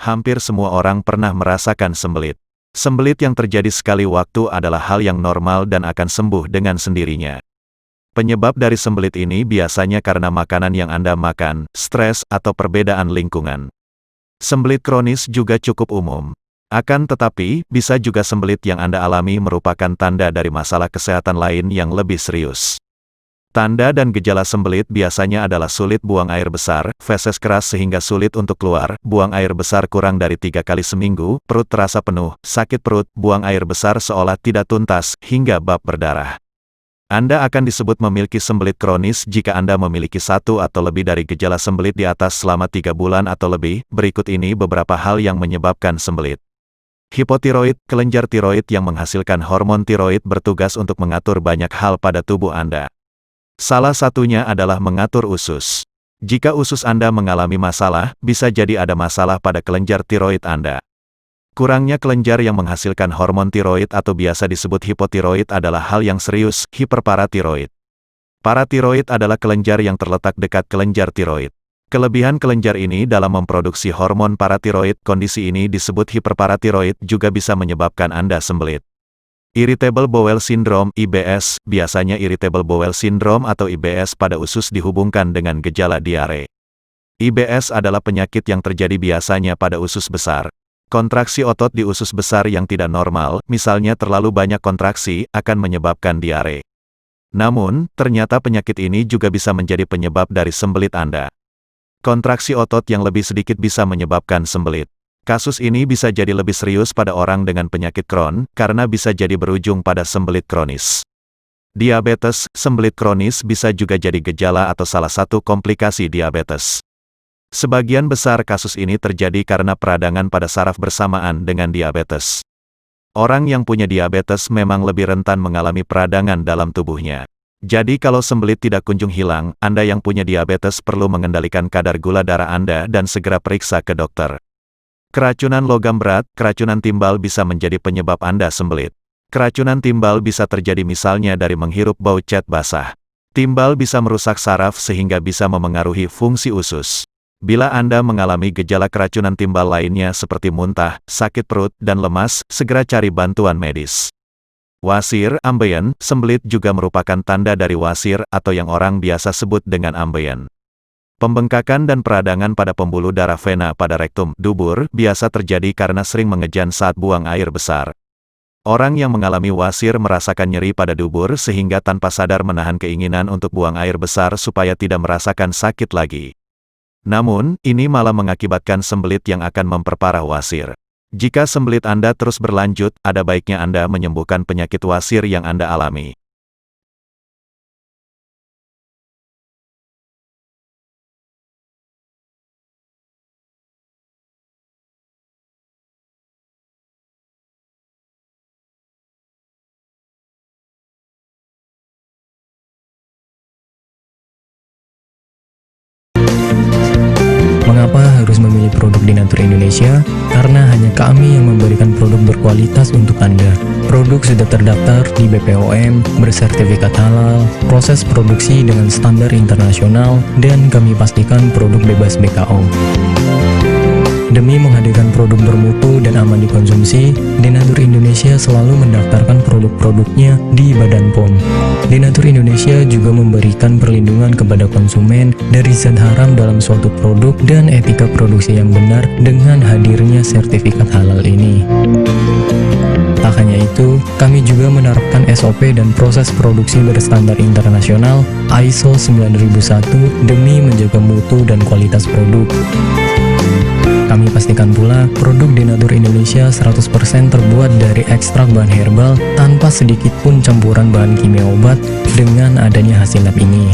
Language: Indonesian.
hampir semua orang pernah merasakan sembelit. Sembelit yang terjadi sekali waktu adalah hal yang normal dan akan sembuh dengan sendirinya. Penyebab dari sembelit ini biasanya karena makanan yang Anda makan, stres, atau perbedaan lingkungan. Sembelit kronis juga cukup umum. Akan tetapi, bisa juga sembelit yang Anda alami merupakan tanda dari masalah kesehatan lain yang lebih serius. Tanda dan gejala sembelit biasanya adalah sulit buang air besar, feses keras sehingga sulit untuk keluar, buang air besar kurang dari 3 kali seminggu, perut terasa penuh, sakit perut, buang air besar seolah tidak tuntas, hingga bab berdarah. Anda akan disebut memiliki sembelit kronis jika Anda memiliki satu atau lebih dari gejala sembelit di atas selama 3 bulan atau lebih. Berikut ini beberapa hal yang menyebabkan sembelit. Hipotiroid, kelenjar tiroid yang menghasilkan hormon tiroid bertugas untuk mengatur banyak hal pada tubuh Anda. Salah satunya adalah mengatur usus. Jika usus Anda mengalami masalah, bisa jadi ada masalah pada kelenjar tiroid Anda. Kurangnya kelenjar yang menghasilkan hormon tiroid atau biasa disebut hipotiroid adalah hal yang serius. Hiperparatiroid. Paratiroid adalah kelenjar yang terletak dekat kelenjar tiroid. Kelebihan kelenjar ini dalam memproduksi hormon paratiroid, kondisi ini disebut hiperparatiroid, juga bisa menyebabkan Anda sembelit. Irritable Bowel Syndrome (IBS), biasanya Irritable Bowel Syndrome atau IBS pada usus dihubungkan dengan gejala diare. IBS adalah penyakit yang terjadi biasanya pada usus besar. Kontraksi otot di usus besar yang tidak normal, misalnya terlalu banyak kontraksi, akan menyebabkan diare. Namun, ternyata penyakit ini juga bisa menjadi penyebab dari sembelit Anda. Kontraksi otot yang lebih sedikit bisa menyebabkan sembelit. Kasus ini bisa jadi lebih serius pada orang dengan penyakit Crohn, karena bisa jadi berujung pada sembelit kronis. Diabetes, sembelit kronis bisa juga jadi gejala atau salah satu komplikasi diabetes. Sebagian besar kasus ini terjadi karena peradangan pada saraf bersamaan dengan diabetes. Orang yang punya diabetes memang lebih rentan mengalami peradangan dalam tubuhnya. Jadi kalau sembelit tidak kunjung hilang, Anda yang punya diabetes perlu mengendalikan kadar gula darah Anda dan segera periksa ke dokter. Keracunan logam berat, keracunan timbal bisa menjadi penyebab Anda sembelit. Keracunan timbal bisa terjadi misalnya dari menghirup bau cat basah. Timbal bisa merusak saraf sehingga bisa memengaruhi fungsi usus. Bila Anda mengalami gejala keracunan timbal lainnya seperti muntah, sakit perut, dan lemas, segera cari bantuan medis. Wasir, ambeien, sembelit juga merupakan tanda dari wasir atau yang orang biasa sebut dengan ambeien. Pembengkakan dan peradangan pada pembuluh darah vena pada rektum, dubur, biasa terjadi karena sering mengejan saat buang air besar. Orang yang mengalami wasir merasakan nyeri pada dubur sehingga tanpa sadar menahan keinginan untuk buang air besar supaya tidak merasakan sakit lagi. Namun, ini malah mengakibatkan sembelit yang akan memperparah wasir. Jika sembelit Anda terus berlanjut, ada baiknya Anda menyembuhkan penyakit wasir yang Anda alami. Mengapa harus memilih produk Denatur Indonesia? Karena hanya kami yang memberikan produk berkualitas untuk Anda. Produk sudah terdaftar di BPOM, bersertifikat halal, proses produksi dengan standar internasional, dan kami pastikan produk bebas BKO. Demi menghadirkan produk bermutu dan aman dikonsumsi, Denatur Indonesia selalu mendaftarkan produk-produknya di Badan POM. Denatur Indonesia juga memberikan perlindungan kepada konsumen dari zat haram dalam suatu produk dan etika produksi yang benar dengan hadirnya sertifikat halal ini. Tak hanya itu, kami juga menerapkan SOP dan proses produksi berstandar internasional ISO 9001 demi menjaga mutu dan kualitas produk. Kami pastikan pula, produk Denatur Indonesia 100% terbuat dari ekstrak bahan herbal tanpa sedikit pun campuran bahan kimia obat dengan adanya hasil lab ini.